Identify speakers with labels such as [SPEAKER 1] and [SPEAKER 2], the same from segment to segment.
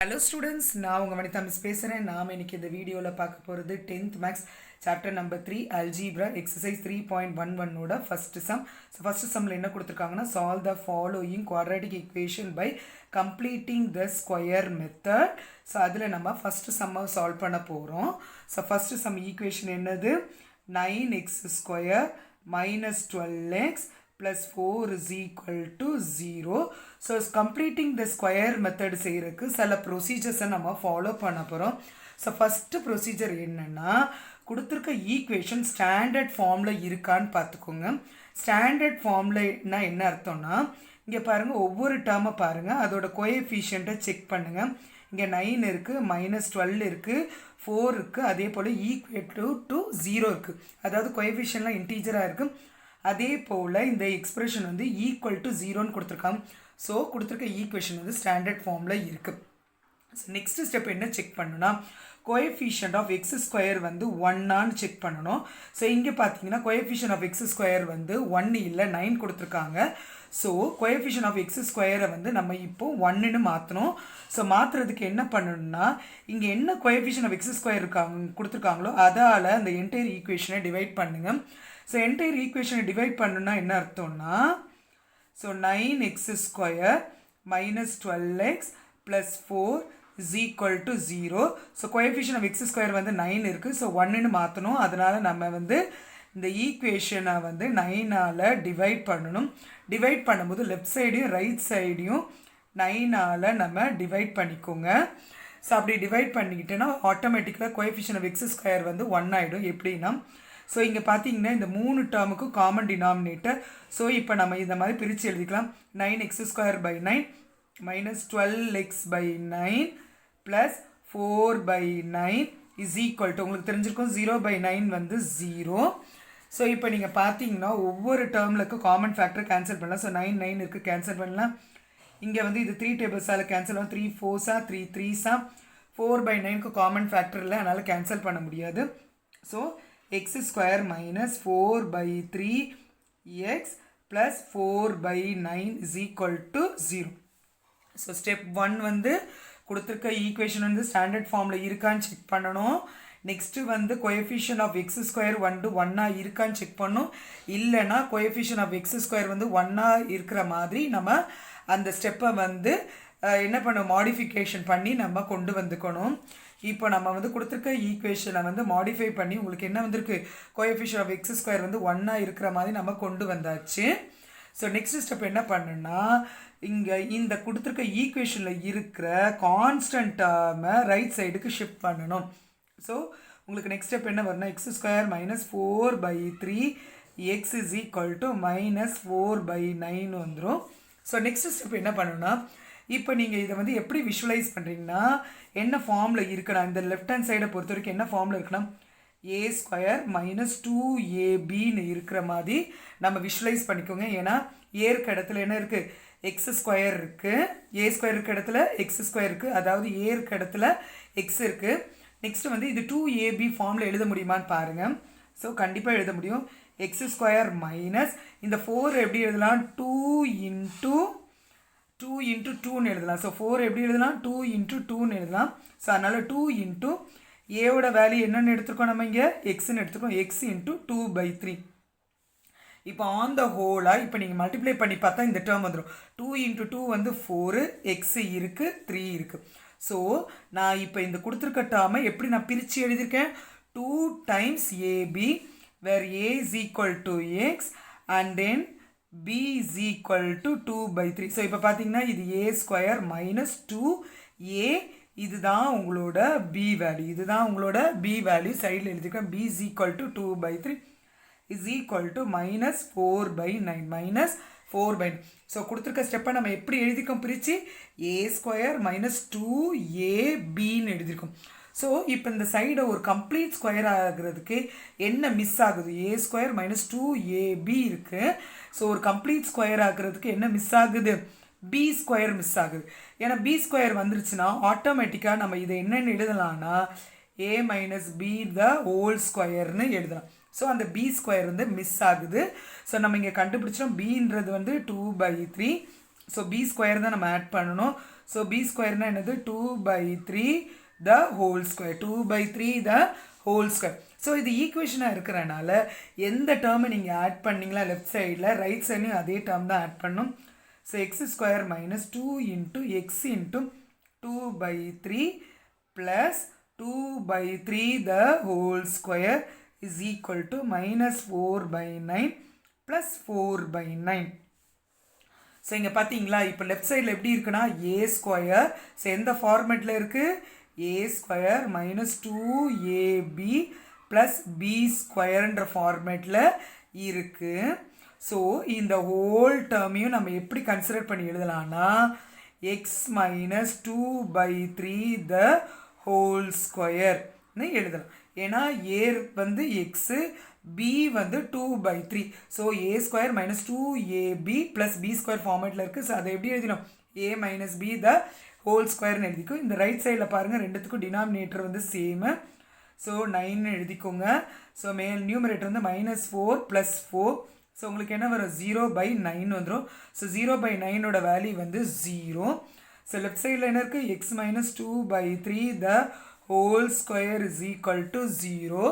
[SPEAKER 1] Hello students, நான் உங்கள் Vanitha miss பேசுகிறேன். நாம் இன்னைக்கு இந்த வீடியோவில் பார்க்க போகிறது 10th maths chapter number 3 algebra exercise 3.11ஓட ஃபஸ்ட்டு சம். ஸோ ஃபஸ்ட்டு சம்மில் என்ன கொடுத்துருக்காங்கன்னா, solve the following quadratic equation by completing the square method. So அதில் நம்ம ஃபஸ்ட்டு சம்மை சால்வ் பண்ண போகிறோம். ஸோ ஃபஸ்ட்டு சம் ஈக்குவேஷன் என்னது, 9x² minus 12x plus 4 is equal to 0. So completing the square method செய்யறதுக்கு சில ப்ரொசீஜர்ஸை நம்ம ஃபாலோ பண்ண போகிறோம். ஸோ ஃபஸ்ட்டு ப்ரொசீஜர் என்னென்னா, கொடுத்துருக்க ஈக்குவேஷன் ஸ்டாண்டர்ட் ஃபார்மில் இருக்கான்னு பார்த்துக்கோங்க. ஸ்டாண்டர்ட் ஃபார்ம்லனா என்ன அர்த்தம்னா, இங்கே பாருங்கள், ஒவ்வொரு டேர்மை பாருங்கள், அதோட கோஎஃபிஷியண்ட்டை செக் பண்ணுங்கள். இங்கே 9 இருக்குது, -12 இருக்குது, 4 இருக்குது, அதே போல் ஈக்குவேட் டு 0 இருக்குது. அதாவது கோஎஃபிஷியன்ட்லாம் இன்டீஜராக இருக்குது. அதே போல் இந்த எக்ஸ்பிரஷன் வந்து ஈக்குவல் டு 0ன்னு கொடுத்துருக்காங்க. ஸோ கொடுத்துருக்க ஈக்குவேஷன் வந்து ஸ்டாண்டர்ட் ஃபார்மில் இருக்குது. ஸோ நெக்ஸ்ட் ஸ்டெப் என்ன செக் பண்ணணும்னா, கோஎஃபிஷியன்ட் ஆஃப் x² வந்து 1ஆன்னு செக் பண்ணணும். ஸோ இங்கே பார்த்தீங்கன்னா கோஎஃபிஷியன்ட் ஆஃப் x² வந்து 1 இல்லை 9 கொடுத்துருக்காங்க. ஸோ கோஎஃபிஷியன்ட் ஆஃப் x² வந்து நம்ம இப்போ 1ன்னு மாற்றணும். ஸோ மாற்றுறதுக்கு என்ன பண்ணணும்னா, இங்கே என்ன கோஎஃபிஷியன்ட் ஆஃப் x² கொடுத்துருக்காங்களோ அதால் அந்த என்டையர் ஈக்குவேஷனை டிவைட் பண்ணுங்கள். ஸோ என்டையர் ஈக்குவேஷனை டிவைட் பண்ணணுன்னா என்ன அர்த்தம்னா, so 9x² minus 12x plus 4 is equal to 0. So coefficient of x² வந்து 9 இருக்குது. ஸோ 1ன்னு மாற்றணும். அதனால் நம்ம வந்து இந்த ஈக்குவேஷனை வந்து 9ஆல் டிவைட் பண்ணணும். டிவைட் பண்ணும்போது லெஃப்ட் சைடையும் ரைட் சைடையும் 9ஆல் நம்ம டிவைட் பண்ணிக்கோங்க. ஸோ அப்படி டிவைட் பண்ணிக்கிட்டேன்னா ஆட்டோமேட்டிக்காக கோஎஃபிஷியன்ட் ஆஃப் x² வந்து 1 ஆகிடும். எப்படின்னா, ஸோ இங்கே பார்த்தீங்கன்னா இந்த 3 டேர்முக்கும் காமன் டினாமினேட்டர். ஸோ இப்போ நம்ம இந்த மாதிரி பிரித்து எழுதிக்கலாம். 9x² by 9 minus 12x by 9 plus 4 by 9 is equal to, உங்களுக்கு தெரிஞ்சிருக்கும், 0 by 9 வந்து 0. ஸோ இப்போ நீங்கள் பார்த்தீங்கன்னா ஒவ்வொரு டேர்மில் காமன் ஃபேக்டர் கேன்சல் பண்ணலாம். ஸோ 9 9 இருக்குது, கேன்சல் பண்ணலாம். இங்கே வந்து இது 3 டேபிள்ஸால் கேன்சல் ஆகும். 3 4s 3 3s 4 by 9க்கு common factor இல்லை, அதனால் கேன்சல் பண்ண முடியாது. So x² minus 4 by 3x plus 4 by 9 is equal to 0. So step 1 வந்து கொடுத்துருக்க ஈக்குவேஷன் வந்து ஸ்டாண்டர்ட் ஃபார்மில் இருக்கான்னு செக் பண்ணணும். நெக்ஸ்ட்டு வந்து கோஎஃபிஷியன்ட் ஆஃப் x² வந்து 1ஆக இருக்கான்னு செக் பண்ணணும். இல்லைனா கோஎஃபிஷியன்ட் ஆஃப் x² வந்து 1ஆக இருக்கிற மாதிரி நம்ம அந்த ஸ்டெப்பை வந்து என்ன பண்ணணும், மாடிஃபிகேஷன் பண்ணி நம்ம கொண்டு வந்துக்கணும். இப்போ நம்ம வந்து கொடுத்துருக்க ஈக்குவேஷனை வந்து மாடிஃபை பண்ணி உங்களுக்கு என்ன வந்திருக்கு, கோஎஃபிஷியன்ட் ஆஃப் x² வந்து 1ஆக இருக்கிற மாதிரி நம்ம கொண்டு வந்தாச்சு. ஸோ நெக்ஸ்ட் ஸ்டெப் என்ன பண்ணுன்னா, இங்கே இந்த கொடுத்துருக்க ஈக்குவேஷனில் இருக்கிற கான்ஸ்டன்ட் டேர்மை ரைட் சைடுக்கு ஷிஃப்ட் பண்ணணும். ஸோ உங்களுக்கு நெக்ஸ்ட் ஸ்டெப் என்ன வரும்னா, x² minus 4 by 3x is equal to minus 4 by 9 வந்துடும். ஸோ நெக்ஸ்ட் ஸ்டெப் என்ன பண்ணணும்னா, இப்போ நீங்கள் இதை வந்து எப்படி விஷுவலைஸ் பண்ணுறீங்கன்னா, என்ன ஃபார்மில் இருக்குன்னா, இந்த லெஃப்ட் ஹேண்ட் சைடை பொறுத்த வரைக்கும் என்ன ஃபார்மில் இருக்குன்னா, a² minus 2ab இருக்கிற மாதிரி நம்ம விஷுவலைஸ் பண்ணிக்கோங்க. ஏன்னா ஏற்க இடத்துல என்ன இருக்குது, x² இருக்குது, a² இருக்க இடத்துல x² இருக்குது, அதாவது a இருக்க இடத்துல x இருக்குது. நெக்ஸ்ட் வந்து இது 2ab ஃபார்மில் எழுத முடியுமான்னு பாருங்கள். ஸோ கண்டிப்பாக எழுத முடியும். x² மைனஸ் இந்த 4 எப்படி எழுதலாம், 2 into 2ன்னு எழுதலாம். ஸோ 4 எப்படி எழுதலாம், 2 into 2ன்னு எழுதலாம். ஸோ அதனால் 2 into ஏவோட வேல்யூ என்னென்னு எடுத்துருக்கோம், நம்ம இங்கே எக்ஸ்ன்னு எடுத்துருக்கோம், x into 2 by 3. இப்போ ஆன் த ஹோலாக இப்போ நீங்கள் மல்டிப்ளை பண்ணி பார்த்தா இந்த டேர்ம் வந்துடும். 2 into 2 வந்து 4, x இருக்குது, 3 இருக்குது. ஸோ நான் இப்போ இந்த கொடுத்துருக்க டேர்மை எப்படி நான் பிரித்து எழுதியிருக்கேன், 2 times ab where a is equal to x and then b is equal to 2 by 3. So இப்போ பார்த்தீங்கன்னா இது a² minus 2a, இதுதான் உங்களோட b வேல்யூ, இதுதான் உங்களோட b வேல்யூ. சைடில் எழுதியிருக்கேன், b is equal to 2 by 3 is equal to minus 4 by 9 minus 4 by 9. So கொடுத்துருக்க ஸ்டெப்பை நம்ம எப்படி எழுதிக்கோம், பிரித்து a² minus 2abன்னு எழுதியிருக்கோம். ஸோ இப்போ இந்த சைடை ஒரு கம்ப்ளீட் ஸ்கொயர் ஆகிறதுக்கு என்ன மிஸ் ஆகுது, a² minus 2ab இருக்குது. ஸோ ஒரு கம்ப்ளீட் ஸ்கொயர் ஆகிறதுக்கு என்ன மிஸ் ஆகுது, b² மிஸ் ஆகுது. ஏன்னா b² வந்துருச்சுன்னா ஆட்டோமேட்டிக்காக நம்ம இதை என்னென்னு எழுதலாம்னா, a minus b the whole squareன்னு எழுதலாம். ஸோ அந்த b² வந்து மிஸ் ஆகுது. ஸோ நம்ம இங்கே கண்டுபிடிச்சோம், bன்றது வந்து 2 by 3. ஸோ b² தான் நம்ம ஆட் பண்ணணும். ஸோ பி ஸ்கொயர்னால் என்னது 2/3 the whole square, 2/3 the whole square. So இது ஈக்குவேஷனாக இருக்கிறனால எந்த டேர்மை நீங்கள் ஆட் பண்ணிங்களா லெஃப்ட் சைடில், ரைட் சைட்லையும் அதே டேர்ம் தான் ஆட் பண்ணும். So X square minus 2 into X into 2/3 plus 2/3 the whole square is equal to minus 4/9 plus 4/9. So இங்கே பார்த்தீங்களா இப்போ லெஃப்ட் சைடில் எப்படி இருக்குன்னா ஏ ஸ்கொயர். ஸோ எந்த ஃபார்மேட்டில் இருக்குது, a square minus 2ab plus b ஸ்கொயர்ன்ற ஃபார்மேட்டில் இருக்குது. ஸோ இந்த ஹோல் டேர்மையும் நம்ம எப்படி கன்சிடர் பண்ணி எழுதலாம்னா எக்ஸ் மைனஸ் 2/3 த ஹோல் ஸ்கொயர்னு எழுதலாம். ஏன்னா ஏ வந்து எக்ஸு, பி வந்து 2/3. So a square minus 2ab plus b square ஃபார்மேட்டில் இருக்குது. ஸோ அதை எப்படி எழுதினோம், a minus b the whole ஸ்கொயர்னு எழுதிக்கும். இந்த ரைட் சைடில் பாருங்கள் ரெண்டுத்துக்கும் டினாமினேட்டர் வந்து சேமு. ஸோ 9 எழுதிக்கோங்க. ஸோ நியூமரேட்டர் வந்து -4 + 4. ஸோ உங்களுக்கு என்ன வரும், 0/9 வந்துடும். ஸோ 0/9ஓட வேல்யூ வந்து 0. ஸோ லெஃப்ட் சைடில் என்ன இருக்குது, x minus 2/3 the whole square is equal to 0.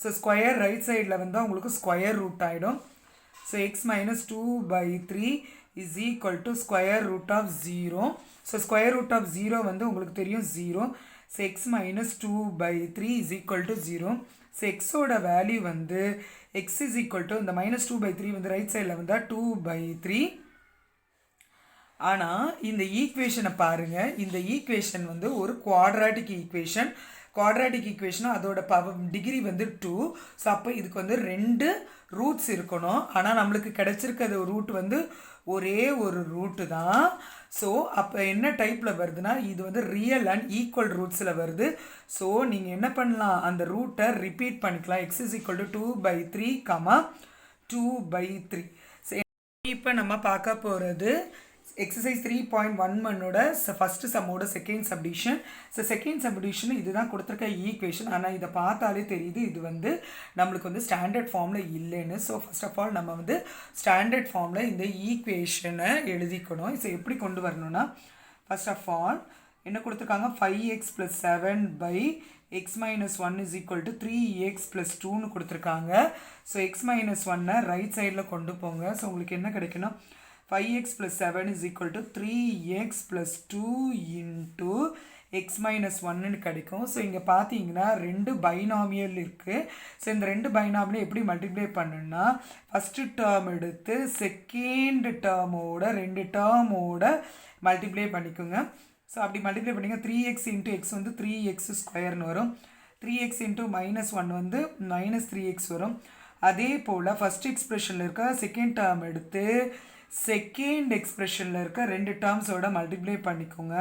[SPEAKER 1] So square right சைடில் வந்து உங்களுக்கு ஸ்கொயர் ரூட் ஆகிடும். So x minus 2/3 is equal to square root of 0. So square root of 0 வந்து உங்களுக்கு தெரியும் 0. So x minus 2/3 is equal to 0. So எக்ஸோட value வந்து x is equal to இந்த -2/3 வந்து ரைட் சைடில் வந்தால் 2/3. ஆனால் இந்த ஈக்குவேஷனை பாருங்கள், இந்த ஈக்குவேஷன் வந்து ஒரு குவாட்ராட்டிக் ஈக்குவேஷன். குவாட்ராட்டிக் ஈக்குவேஷனும் அதோட டிகிரி வந்து 2. ஸோ அப்போ இதுக்கு வந்து 2 ரூட்ஸ் இருக்கணும். ஆனால் நம்மளுக்கு கிடைச்சிருக்கிறது ரூட் வந்து ஒரே ஒரு ரூட்டு தான். ஸோ அப்போ என்ன டைப்பில் வருதுன்னா இது வந்து ரியல் அண்ட் ஈக்குவல் ரூட்ஸில் வருது. ஸோ நீங்கள் என்ன பண்ணலாம், அந்த ரூட்டை ரிப்பீட் பண்ணிக்கலாம். X is equal to 2/3, 2/3. இப்போ நம்ம பார்க்க போகிறது எக்ஸசைஸ் 3.11ஓட ஃபஸ்ட்டு சம்மோட second subdivision. So second subdivision இதுதான் கொடுத்துருக்க ஈக்குவேஷன். ஆனால் இதை பார்த்தாலே தெரியுது இது வந்து நம்மளுக்கு வந்து ஸ்டாண்டர்ட் ஃபார்மில் இல்லைன்னு. ஸோ ஃபர்ஸ்ட் ஆஃப் ஆல் நம்ம வந்து ஸ்டாண்டர்ட் ஃபார்மில் இந்த ஈக்குவேஷனை எழுதிக்கணும். ஸோ எப்படி கொண்டு வரணும்னா ஃபர்ஸ்ட் ஆஃப் ஆல் என்ன கொடுத்துருக்காங்க, 5x + 7/x - 1 is equal to 3x + 2ன்னு கொடுத்துருக்காங்க. ஸோ x - 1 ரைட் சைடில் கொண்டு போங்க. ஸோ உங்களுக்கு என்ன கிடைக்கணும், 5x + 7 is equal to 3x + 2 into x - 1ன்னு கிடைக்கும். ஸோ இங்கே பார்த்தீங்கன்னா 2 பைனாமியல் இருக்குது. ஸோ இந்த 2 பைனாமியல் எப்படி மல்டிப்ளை பண்ணணும்னா ஃபஸ்ட்டு டேர்ம் எடுத்து செகண்ட் டேர்மோட 2 டேர்மோட மல்டிப்ளை பண்ணிக்கோங்க. ஸோ அப்படி மல்டிப்ளை பண்ணிங்க 3x × x வந்து 3x² வரும். 3x × -1 வந்து -3x வரும். அதே போல் ஃபஸ்ட் எக்ஸ்பிரஷனில் இருக்க செகண்ட் டேர்ம் எடுத்து செகண்ட் எக்ஸ்பிரஷனில் இருக்க 2 டேர்ம்ஸோட மல்டிப்ளை பண்ணிக்கோங்க.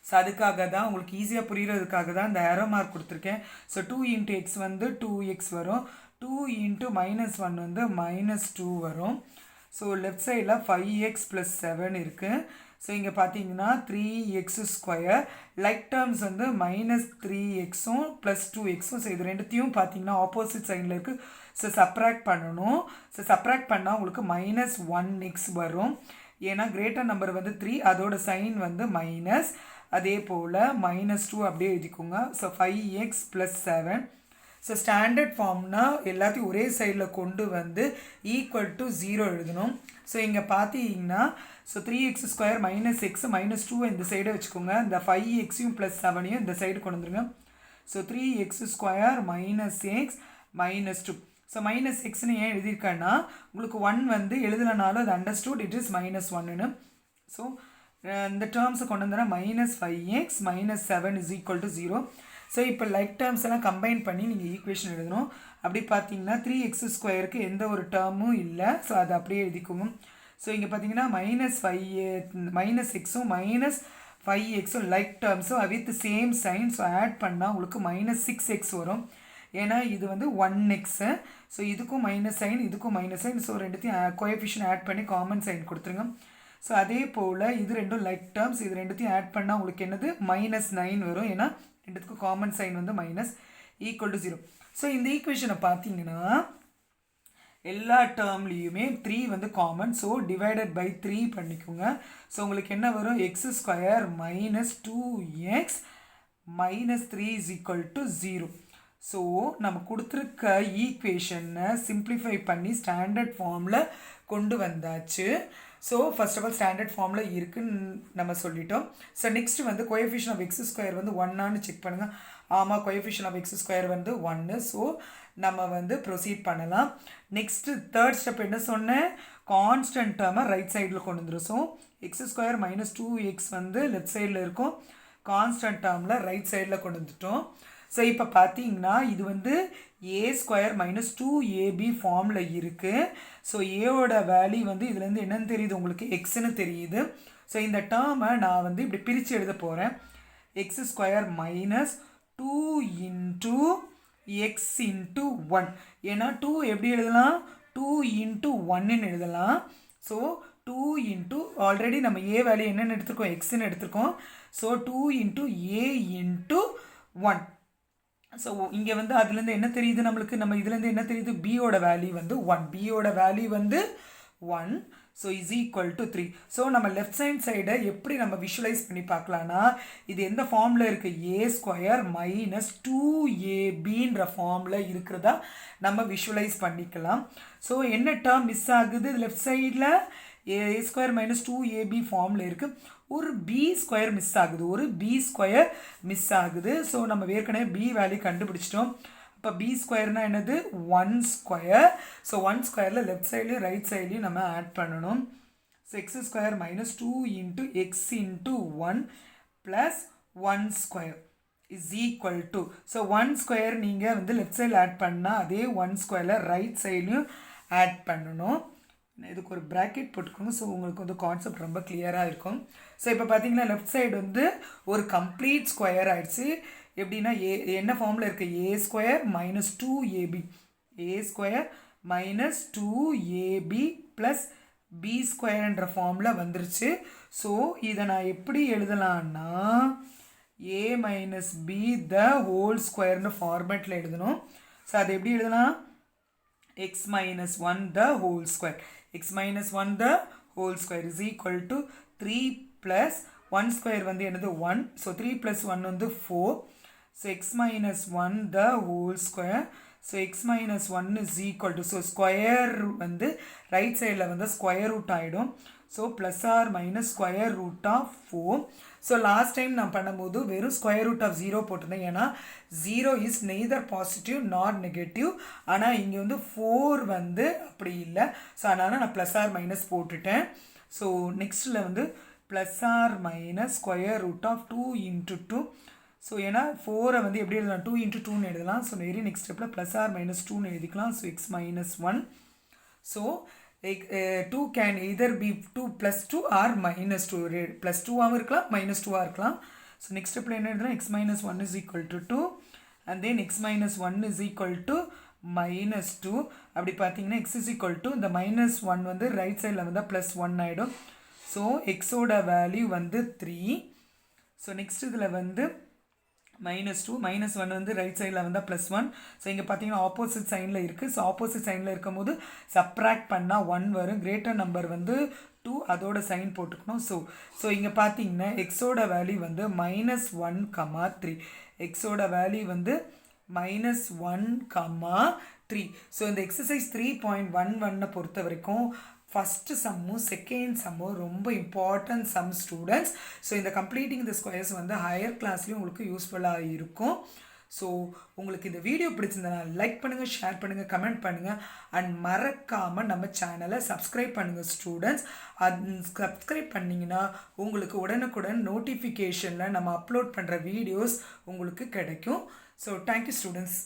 [SPEAKER 1] ஸோ அதுக்காக தான் உங்களுக்கு ஈஸியாக புரிகிறதுக்காக தான் இந்த ஏரோ மார்க் கொடுத்துருக்கேன். ஸோ 2 × x வந்து 2x வரும். 2 × -1 வந்து -2 வரும். ஸோ லெஃப்ட் சைடில் 5x + 7 இருக்குது. ஸோ இங்கே பார்த்தீங்கன்னா 3x². லைக் டேர்ம்ஸ் வந்து -3xும் +2xும். ஸோ இது ரெண்டுத்தையும் பார்த்தீங்கன்னா ஆப்போசிட் சைடில் இருக்குது. ஸோ சப்ராக்ட் பண்ணணும். ஸோ சப்ராக்ட் பண்ணால் உங்களுக்கு -1x வரும். ஏன்னா கிரேட்டர் நம்பர் வந்து 3, அதோட சைன் வந்து மைனஸ். அதே போல் -2 அப்படியே எழுதிக்கோங்க. So 5x + 7. ஸோ ஸ்டாண்டர்ட் ஃபார்ம்னா எல்லாத்தையும் ஒரே சைடில் கொண்டு வந்து = 0 எழுதணும். ஸோ இங்கே பார்த்தீங்கன்னா ஸோ 3x² -x -2 இந்த சைடை வச்சுக்கோங்க. இந்த 5xையும் +7ஐயும் இந்த சைடு கொண்டு வந்துருங்க. So 3x² -x -2. ஸோ -xன்னு ஏன் எழுதியிருக்கேன்னா உங்களுக்கு 1 வந்து எழுதலைனாலும் அது அண்டர்ஸ்டூட் இட் இஸ் -1ன்னு. ஸோ இந்த டேர்ம்ஸை கொண்டு வந்தோன்னா -5x -7 is equal to 0. So இப்போ லைக் டேர்ம்ஸ் எல்லாம் கம்பைன் பண்ணி நீங்கள் ஈக்குவேஷன் எழுதணும். அப்படி பார்த்தீங்கன்னா 3x² எந்த ஒரு டேர்மும் இல்லை. ஸோ அதை அப்படியே எழுதிக்கோங்க. ஸோ இங்கே பார்த்தீங்கன்னா -xும் -5xும் லைக் டேர்ம்ஸும் with same sign. So add பண்ணால் உங்களுக்கு -6x வரும். ஏன்னா இது வந்து 1x. ஸோ இதுக்கும் மைனஸ் சைன், இதுக்கும் மைனஸ் சைன். ஸோ ரெண்டுத்தையும் கோஎஃபிஷியன்ட் ஆட் பண்ணி காமன் சைன் கொடுத்துருங்க. ஸோ அதே போல் இது ரெண்டும் லைக் டேர்ம்ஸ். இது ரெண்டுத்தையும் ஆட் பண்ணால் உங்களுக்கு என்னது -9 வரும். ஏன்னா ரெண்டுத்துக்கும் காமன் சைன் வந்து -, = 0. ஸோ இந்த ஈக்குவேஷனை பார்த்தீங்கன்னா எல்லா டேர்ம்லேயுமே 3 வந்து காமன். ஸோ டிவைடட் பை 3 பண்ணிக்கோங்க. ஸோ உங்களுக்கு என்ன வரும்? X square minus 2x minus 3 is equal to 0. So நம்ம கொடுத்துருக்க ஈக்குவேஷனை சிம்பிளிஃபை பண்ணி ஸ்டாண்டர்ட் ஃபார்மில் கொண்டு வந்தாச்சு. So first of all standard ஃபார்மில் இருக்குன்னு நம்ம சொல்லிட்டோம். ஸோ நெக்ஸ்ட் வந்து கோஎஃபிஷியன்ட் ஆஃப் எக்ஸ் ஸ்கொயர் வந்து 1 செக் பண்ணுங்கள். ஆமாம், கோஎஃபிஷியன்ட் ஆஃப் எக்ஸ் ஸ்கொயர் வந்து 1. ஸோ நம்ம வந்து ப்ரொசீட் பண்ணலாம். நெக்ஸ்ட்டு தேர்ட் ஸ்டெப் என்ன சொன்னேன்? கான்ஸ்டன்ட் டேர்மை ரைட் சைடில் கொண்டு வந்துடும். So X square minus 2x வந்து லெஃப்ட் சைடில் இருக்கும், கான்ஸ்டன்ட் டேர்மில் ரைட் சைடில் கொண்டு வந்துட்டோம். ஸோ இப்போ பார்த்தீங்கன்னா இது வந்து ஏ ஸ்கொயர் மைனஸ் 2ab ஃபார்மில் இருக்குது. ஸோ ஏவோட வேல்யூ வந்து இதுலேருந்து என்னன்னு தெரியுது உங்களுக்கு? எக்ஸ்ன்னு தெரியுது. ஸோ இந்த டேர்மை நான் வந்து இப்படி பிரித்து எழுத போகிறேன். X square minus 2 into X into 1. ஏன்னா 2 எப்படி எழுதலாம்? 2 இன்ட்டு 1ன்னு எழுதலாம். ஸோ 2 இன்ட்டு ஆல்ரெடி நம்ம ஏ வேல்யூ என்னென்னு எடுத்துருக்கோம்? எக்ஸ்ன்னு எடுத்துருக்கோம். So 2 into A into 1. So இங்கே வந்து அதுலேருந்து என்ன தெரியுது நம்மளுக்கு? நம்ம இதுலேருந்து என்ன தெரியுது? பியோட வேல்யூ வந்து 1. பியோட வேல்யூ வந்து 1. So is equal to 3. So நம்ம லெஃப்ட் சைடை எப்படி நம்ம விஷுவலைஸ் பண்ணி பார்க்கலான்னா, இது எந்த ஃபார்மில் இருக்குது? ஏ ஸ்கொயர் மைனஸ் 2abன்ற ஃபார்மில் இருக்கிறதா நம்ம விஷுவலைஸ் பண்ணிக்கலாம். ஸோ என்ன டேர்ம் மிஸ் ஆகுது? லெஃப்ட் சைடில் ஏ ஸ்கொயர் மைனஸ் 2ab ஃபார்மில் இருக்குது. ஒரு பி ஸ்கொயர் மிஸ் ஆகுது, ஒரு பி ஸ்கொயர் மிஸ் ஆகுது. ஸோ நம்ம ஏற்கனவே பி வேல்யூ கண்டுபிடிச்சிட்டோம். இப்போ பி ஸ்கொயர்னால் என்னது? 1 ஸ்கொயர். ஸோ 1 ஸ்கொயரில் லெஃப்ட் சைட்லையும் ரைட் சைட்லையும் நம்ம ஆட் பண்ணணும். So X square minus 2 into X into 1 plus 1 square is equal to. So 1 square நீங்கள் வந்து லெஃப்ட் சைடில் ஆட் பண்ணால் அதே 1 ஸ்கொயரில் ரைட் சைட்லையும் ஆட் பண்ணணும். இதுக்கு ஒரு ப்ராக்கெட் போட்டுக்கோங்க. ஸோ உங்களுக்கு வந்து கான்செப்ட் ரொம்ப கிளியராக இருக்கும். ஸோ இப்போ பார்த்தீங்கன்னா லெஃப்ட் சைடு வந்து ஒரு கம்ப்ளீட் ஸ்கொயர் ஆகிடுச்சு. எப்படின்னா என்ன ஃபார்மில் இருக்குது? A square minus 2ab, a square minus 2ab plus b ஸ்கொயர்ன்ற ஃபார்மில் வந்துருச்சு. ஸோ இதை நான் எப்படி எழுதலான்னா a minus b the whole ஸ்கொயர்ன்ற ஃபார்மேட்டில் எழுதணும். ஸோ அது எப்படி எழுதலாம்? x minus 1 the whole square. x minus 1 the whole square is equal to 3 plus 1 square வந்து என்னது? 1. So 3 plus 1 வந்து 4. So x minus 1 the whole square. So x minus 1 is equal to, so square வந்து right sideல வந்து square root ஆயிடும். So plus or minus square root of 4. So last time நான் பண்ணும்போது வெறும் square root of 0 போட்டிருந்தேன். ஏன்னா 0 is neither positive not negative. ஆனால் இங்கே வந்து 4 வந்து அப்படி இல்லை. ஸோ அதனால் நான் ப்ளஸ் ஆர் மைனஸ் போட்டுட்டேன். ஸோ நெக்ஸ்ட்டில் வந்து plus or minus square root of 2 into 2. So ஏன்னா 4 வந்து எப்படி எழுதலாம்? 2 இன்ட்டு 2ன்னு எழுதலாம். ஸோ வெரி நெக்ஸ்ட் ஸ்டெப்பில் ப்ளஸ் ஆர் மைனஸ் 2ன்னு எழுதிக்கலாம். So x minus 1. So 2 can either be 2 plus 2 or minus 2. plus 2 இருக்கலாம், minus 2 இருக்கலாம். ஸோ நெக்ஸ்ட் ஸ்டெப்பில் என்ன எழுதுனா? X minus 1 is equal to 2 and then x minus 1 is equal to minus 2. அப்படி பார்த்தீங்கன்னா x is equal to இந்த minus 1 வந்து right சைடில் வந்தால் ப்ளஸ் 1 ஆகிடும். ஸோ எக்ஸோட வேல்யூ வந்து 3. ஸோ நெக்ஸ்ட் இதில் வந்து -2 -1 வந்து ரைட் சைடில் வந்தால் +1. ஸோ இங்கே பார்த்தீங்கன்னா ஆப்போசிட் சைனில் இருக்குது. ஸோ ஆப்போசிட் சைனில் இருக்கும் போது சப்ராக்ட் பண்ணால் 1 வரும். கிரேட்டர் நம்பர் வந்து 2, அதோட சைன் போட்டுக்கணும். ஸோ இங்கே பார்த்தீங்கன்னா எக்ஸோட வேல்யூ வந்து -1, 3. எக்ஸோட வேல்யூ வந்து -1, 3. ஸோ இந்த எக்ஸசைஸ் 3.11 பொறுத்த வரைக்கும் ஃபஸ்ட்டு சம்மும் செகண்ட் சம்மும் ரொம்ப இம்பார்ட்டன்ட் சம் ஸ்டூடெண்ட்ஸ். ஸோ இந்த கம்ப்ளீட்டிங் த ஸ்கொயர்ஸ் வந்து ஹையர் கிளாஸ்லேயும் உங்களுக்கு யூஸ்ஃபுல்லாக இருக்கும். ஸோ உங்களுக்கு இந்த வீடியோ பிடிச்சிருந்தனா லைக் பண்ணுங்கள், ஷேர் பண்ணுங்கள், கமெண்ட் பண்ணுங்கள் அண்ட் மறக்காமல் நம்ம சேனலை சப்ஸ்கிரைப் பண்ணுங்கள் ஸ்டூடெண்ட்ஸ். சப்ஸ்கிரைப் பண்ணிங்கன்னா உங்களுக்கு உடனுக்குடன் நோட்டிஃபிகேஷனில் நம்ம அப்லோட் பண்ணுற வீடியோஸ் உங்களுக்கு கிடைக்கும். So thank you students.